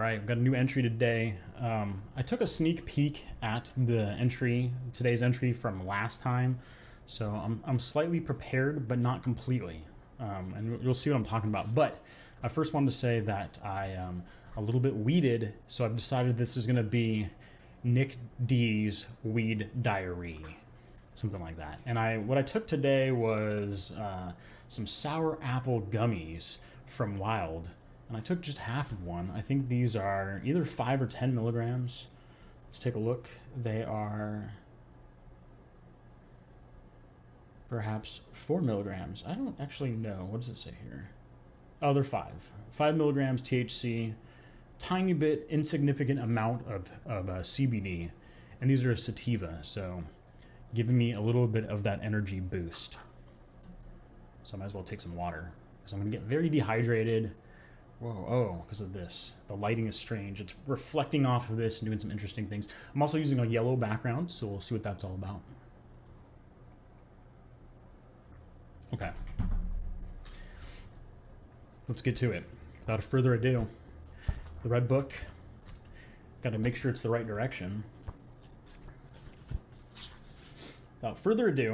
right, we've got a new entry today. I took a sneak peek at today's entry from last time, so I'm slightly prepared, but not completely. And you'll see what I'm talking about. But I first wanted to say that I am a little bit weeded, so I've decided this is going to be Nick D's Weed Diary, something like that. And what I took today was some sour apple gummies from Wild. And I took just half of one. I think these are either 5 or 10 milligrams. Let's take a look. They are perhaps 4 milligrams. I don't actually know. What does it say here? Oh, they're 5. 5 milligrams THC, tiny bit, insignificant amount of CBD. And these are a sativa, so giving me a little bit of that energy boost. So I might as well take some water because I'm going to get very dehydrated. Whoa, oh, because of this. The lighting is strange. It's reflecting off of this and doing some interesting things. I'm also using a yellow background, so we'll see what that's all about. Okay. Let's get to it. Without further ado, the red book. Got to make sure it's the right direction. Without further ado,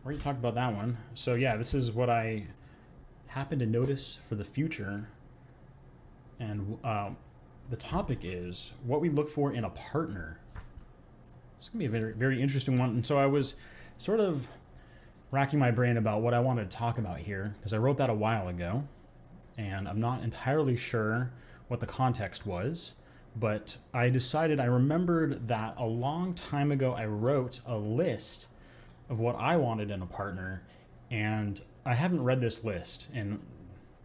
we already talked about that one. So yeah, this is what I happen to notice for the future, and the topic is what we look for in a partner. It's gonna be a very, very interesting one. And so I was sort of racking my brain about what I wanted to talk about here because I wrote that a while ago, and I'm not entirely sure what the context was, but I remembered that a long time ago I wrote a list of what I wanted in a partner, and I haven't read this list in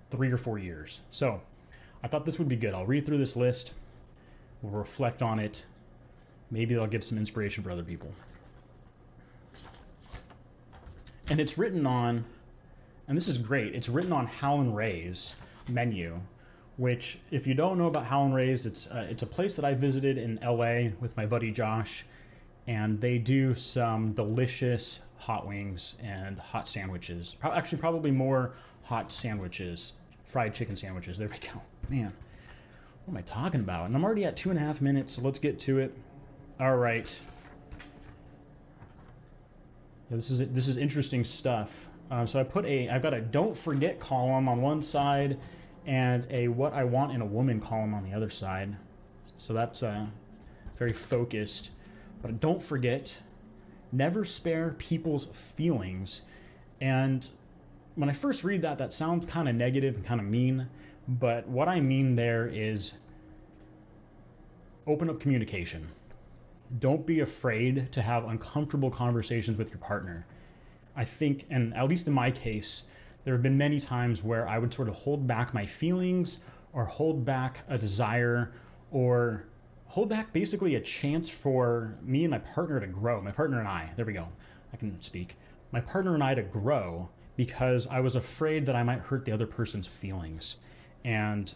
3 or 4 years. So I thought this would be good. I'll read through this list. We'll reflect on it. Maybe it'll give some inspiration for other people. And it's written on, and this is great, it's written on Howlin' Ray's menu, which if you don't know about Howlin' Ray's, it's a place that I visited in LA with my buddy Josh, and they do some delicious hot wings and hot sandwiches. Actually, probably more hot sandwiches, fried chicken sandwiches. There we go. Man, what am I talking about? And I'm already at 2.5 minutes, so let's get to it. All right. Yeah, this is interesting stuff. So I've got a don't forget column on one side and a what I want in a woman column on the other side. So that's very focused. But don't forget, never spare people's feelings. And when I first read that sounds kind of negative and kind of mean. But what I mean there is open up communication. Don't be afraid to have uncomfortable conversations with your partner. I think, and at least in my case, there have been many times where I would sort of hold back my feelings or hold back a desire or hold back basically a chance for me and my partner to grow. My partner and I, there we go, I can speak. My partner and I to grow because I was afraid that I might hurt the other person's feelings. And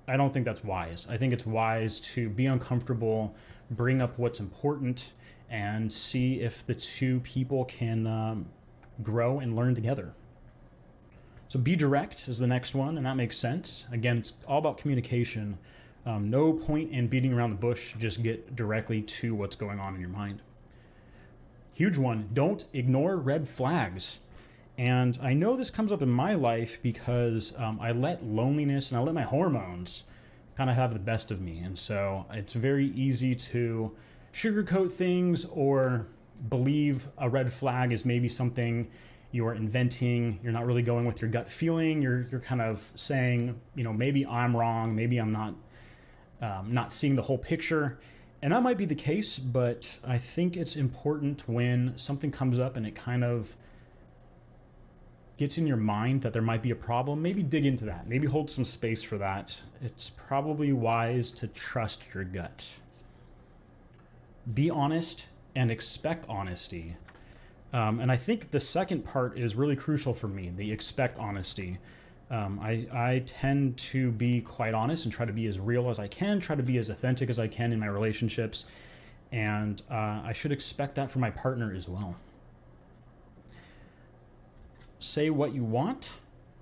I don't think that's wise. I think it's wise to be uncomfortable, bring up what's important, and see if the two people can grow and learn together. So be direct is the next one, and that makes sense. Again, it's all about communication. No point in beating around the bush, just get directly to what's going on in your mind. Huge one, don't ignore red flags. And I know this comes up in my life because I let loneliness and I let my hormones kind of have the best of me. And so it's very easy to sugarcoat things or believe a red flag is maybe something you're inventing. You're not really going with your gut feeling. You're kind of saying, maybe I'm wrong. Maybe I'm not seeing the whole picture. And that might be the case, but I think it's important when something comes up and it kind of gets in your mind that there might be a problem, maybe dig into that. Maybe hold some space for that. It's probably wise to trust your gut. Be honest and expect honesty. And I think the second part is really crucial for me, the expect honesty. I tend to be quite honest and try to be as real as I can, try to be as authentic as I can in my relationships. And I should expect that from my partner as well. Say what you want,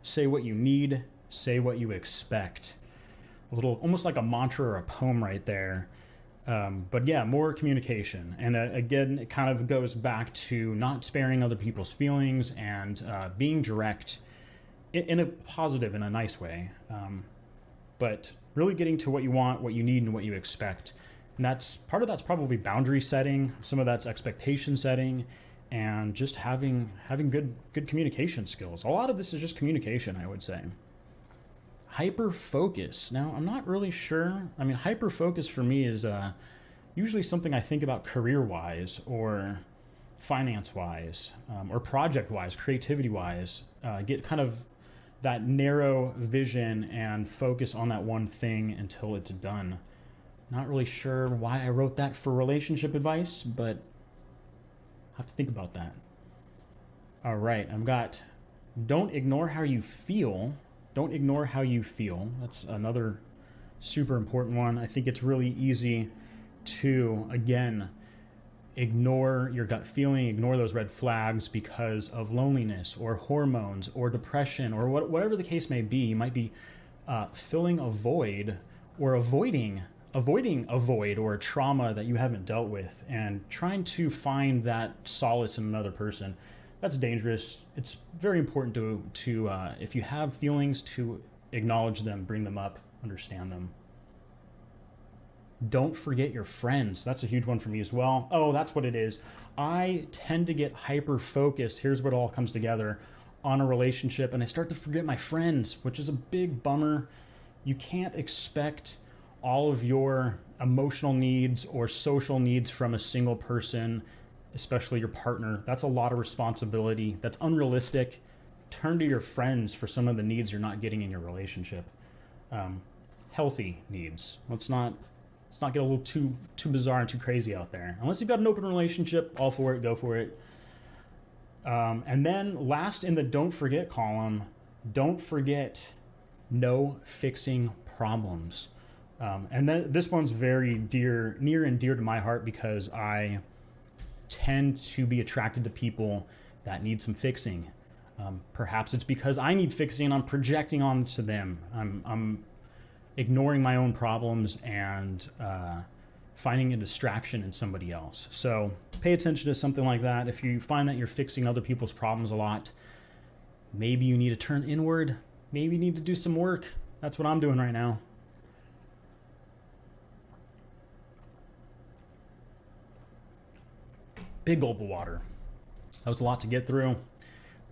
say what you need, say what you expect. a little, almost like a mantra or a poem right there. But yeah, more communication. And again, it kind of goes back to not sparing other people's feelings and being direct in a positive, in a nice way. But really getting to what you want, what you need, and what you expect. And that's part of that's probably boundary setting. Some of that's expectation setting, and just having good communication skills. A lot of this is just communication, I would say. Hyper focus. Now, I'm not really sure. I mean, hyper focus for me is usually something I think about career wise or finance wise or project wise, creativity wise. Get kind of that narrow vision and focus on that one thing until it's done. Not really sure why I wrote that for relationship advice, but I have to think about that. All right, I've got don't ignore how you feel. Don't ignore how you feel. That's another super important one. I think it's really easy to, again, ignore your gut feeling, ignore those red flags because of loneliness or hormones or depression or whatever the case may be. You might be filling a void or avoiding a void or a trauma that you haven't dealt with and trying to find that solace in another person. That's dangerous. It's very important to if you have feelings, to acknowledge them, bring them up, understand them. Don't forget your friends. That's a huge one for me as well. Oh, that's what it is. I tend to get hyper focused. Here's what all comes together on a relationship, and I start to forget my friends, which is a big bummer. You can't expect all of your emotional needs or social needs from a single person, especially your partner. That's a lot of responsibility. That's unrealistic. Turn to your friends for some of the needs you're not getting in your relationship. Healthy needs. Let's not get a little too bizarre and too crazy out there. Unless you've got an open relationship, all for it, go for it. And then last in the don't forget column, don't forget no fixing problems. And then this one's very near and dear to my heart because I tend to be attracted to people that need some fixing. Perhaps it's because I need fixing and I'm projecting onto them. I'm ignoring my own problems and finding a distraction in somebody else. So pay attention to something like that. If you find that you're fixing other people's problems a lot, maybe you need to turn inward. Maybe you need to do some work. That's what I'm doing right now. Big gulp of water. That was a lot to get through.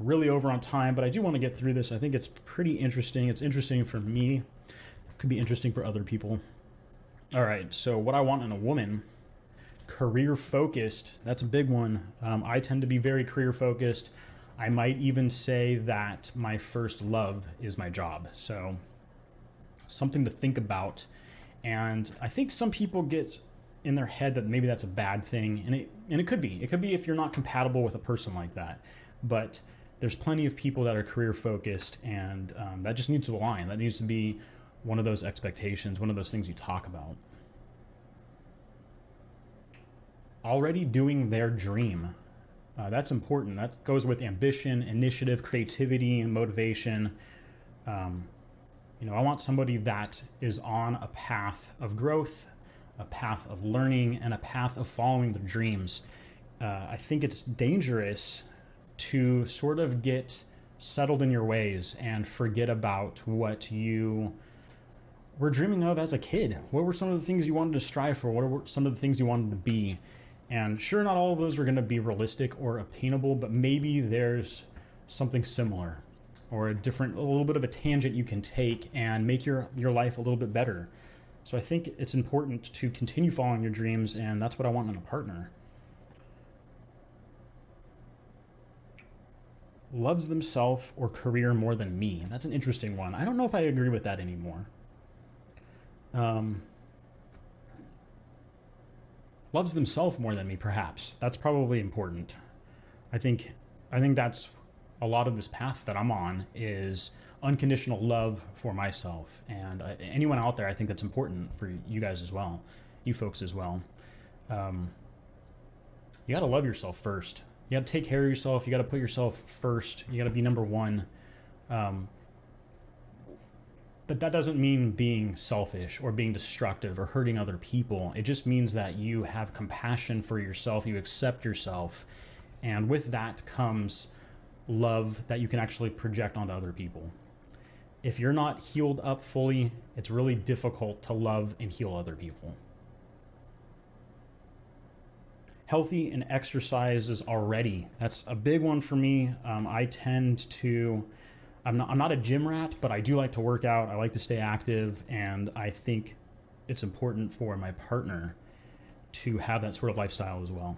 Really over on time, but I do want to get through this. I think it's pretty interesting. It's interesting for me. Could be interesting for other people. All right, so what I want in a woman, career focused. That's a big one. I tend to be very career focused. I might even say that my first love is my job. So something to think about. And I think some people get in their head that maybe that's a bad thing, and it could be. It could be if you're not compatible with a person like that. But there's plenty of people that are career focused, and that just needs to align. That needs to be one of those expectations, one of those things you talk about. Already doing their dream. That's important. That goes with ambition, initiative, creativity, and motivation. I want somebody that is on a path of growth, a path of learning, and a path of following their dreams. I think it's dangerous to sort of get settled in your ways and forget about what you were dreaming of as a kid. What were some of the things you wanted to strive for? What were some of the things you wanted to be? And sure, not all of those are going to be realistic or attainable, but maybe there's something similar or a little bit of a tangent you can take and make your life a little bit better. So I think it's important to continue following your dreams, and that's what I want in a partner. Loves themselves or career more than me. That's an interesting one. I don't know if I agree with that anymore. Loves themselves more than me, perhaps. That's probably important. I think that's a lot of this path that I'm on is unconditional love for myself. And anyone out there, I think that's important for you guys as well, you folks as well. You got to love yourself first. You got to take care of yourself. You got to put yourself first. You got to be number one. But that doesn't mean being selfish or being destructive or hurting other people. It just means that you have compassion for yourself, you accept yourself, and with that comes love that you can actually project onto other people. If you're not healed up fully, it's really difficult to love and heal other people. Healthy and exercises already. That's a big one for me. I tend to, I'm not a gym rat, but I do like to work out. I like to stay active, and I think it's important for my partner to have that sort of lifestyle as well.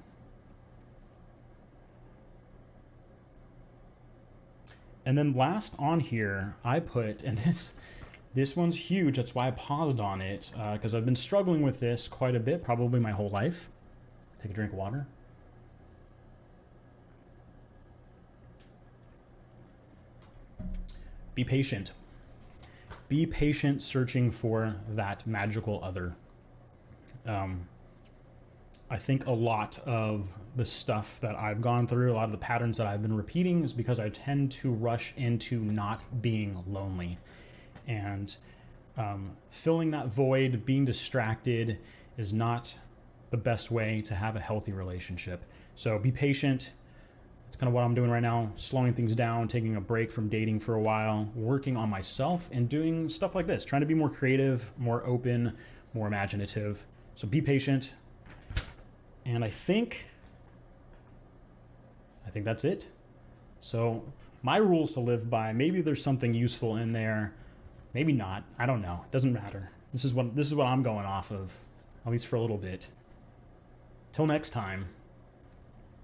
And then last on here, I put, and this one's huge. That's why I paused on it, because I've been struggling with this quite a bit, probably my whole life. Take a drink of water. Be patient. Be patient searching for that magical other. I think a lot of the stuff that I've gone through, a lot of the patterns that I've been repeating is because I tend to rush into not being lonely. And filling that void, being distracted is not the best way to have a healthy relationship. So be patient. That's kind of what I'm doing right now, slowing things down, taking a break from dating for a while, working on myself and doing stuff like this, trying to be more creative, more open, more imaginative. So be patient. And I think that's it. So my rules to live by, maybe there's something useful in there, maybe not. I don't know. It doesn't matter. This is what I'm going off of, at least for a little bit. Till next time,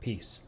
peace.